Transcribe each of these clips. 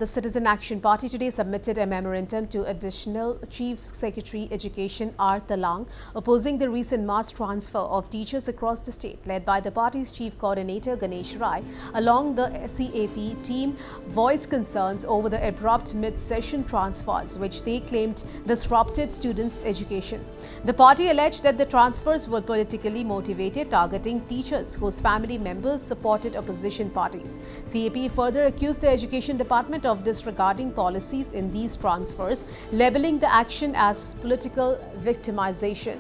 The Citizen Action Party today submitted a memorandum to Additional Chief Secretary Education R. Talang, opposing the recent mass transfer of teachers across the state, led by the party's chief coordinator Ganesh Rai. Along the CAP team voiced concerns over the abrupt mid-session transfers, which they claimed disrupted students' education. The party alleged that the transfers were politically motivated, targeting teachers whose family members supported opposition parties. CAP further accused the Education Department of disregarding policies in these transfers, labeling the action as political victimization.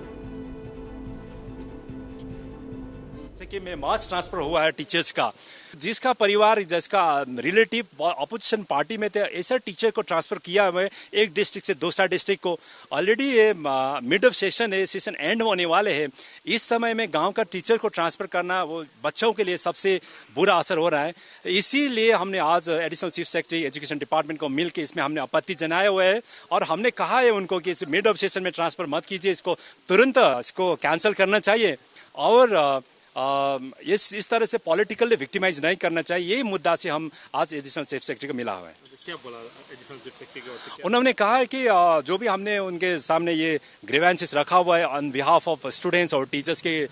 कि में mass transfer हुआ है teachers का, जिसका परिवार जिसका relative opposition party में थे, ऐसा टीचर को ट्रांसफर किया हुआ है एक डिस्ट्रिक्ट से दूसरा डिस्ट्रिक्ट को। ऑलरेडी ये मिड ऑफ सेशन है, सेशन एंड होने वाले हैं। इस समय में गांव का टीचर को ट्रांसफर करना वो बच्चों के लिए सबसे बुरा असर हो रहा है। इसीलिए हमने आज additional chief secretary education department को मिलकर इसमें हमने आपत्ति जनाए हुए है और हमने कहा है उनको कि मिड ऑफ सेशन में ट्रांसफर मत कीजिए, इसको तुरंत इसको कैंसिल करना चाहिए और इस तरह से पॉलिटिकली विक्टिमाइज नहीं करना चाहिए। यही मुद्दा से हम आज एडिशनल चीफ सेक्रेटरी को मिला हुआ है। क्या बोला एडिशनल चीफ सेक्रेटरी? उन्होंने कहा है कि जो भी हमने उनके सामने ये ग्रीवेंसेस रखा हुआ है ऑन बिहाफ ऑफ स्टूडेंट्स और टीचर्स के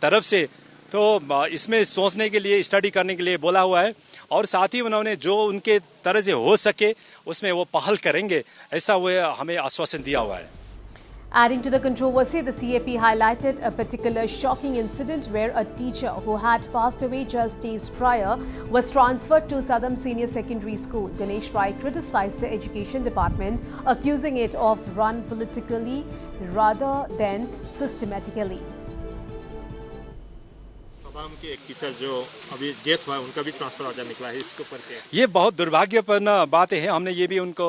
तरफ से, तो इसमें सोचने के लिए, स्टडी करने के लिए बोला हुआ है और साथ ही उन्होंने जो उनके तरह से हो सके उसमें वो पहल करेंगे, ऐसा वो हमें आश्वासन दिया हुआ है। Adding to the controversy, the CAP highlighted a particular shocking incident where a teacher who had passed away just days prior was transferred to Sadam Senior Secondary School. Ganesh Rai criticized the Education Department, accusing it of run politically rather than systematically. Saddam के एक teacher जो अभी death हुआ है, उनका भी transfer order निकला है, इसके ऊपर क्या? ये बहुत दुर्भाग्यपूर्ण बातें हैं। हमने ये भी उनको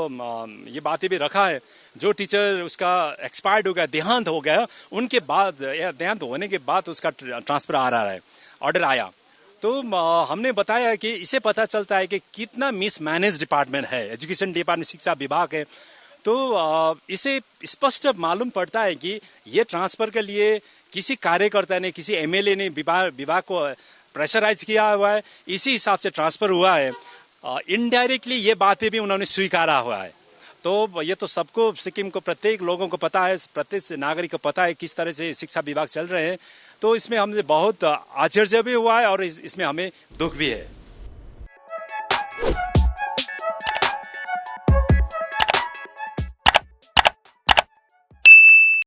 ये बातें भी रखा है। जो टीचर उसका एक्सपायर्ड हो गया, देहांत हो गया, उनके बाद या देहांत होने के बाद उसका ट्रांसफर आ रहा है, ऑर्डर आया, तो हमने बताया कि इससे पता चलता है कि कितना मिसमैनेज डिपार्टमेंट है, एजुकेशन डिपार्टमेंट, शिक्षा विभाग है। तो इसे स्पष्ट मालूम पड़ता है कि ये ट्रांसफर के लिए किसी कार्यकर्ता ने, किसी एमएलए ने विभाग को प्रेशराइज किया हुआ है, इसी हिसाब से ट्रांसफर हुआ है। इनडायरेक्टली ये बातें भी उन्होंने स्वीकारा हुआ है। तो ये तो सबको, सिक्किम को प्रत्येक लोगों को पता है, प्रत्येक नागरिक को पता है किस तरह से शिक्षा विभाग चल रहे हैं। तो इसमें हमने बहुत आश्चर्य भी हुआ है और इसमें हमें दुख भी है।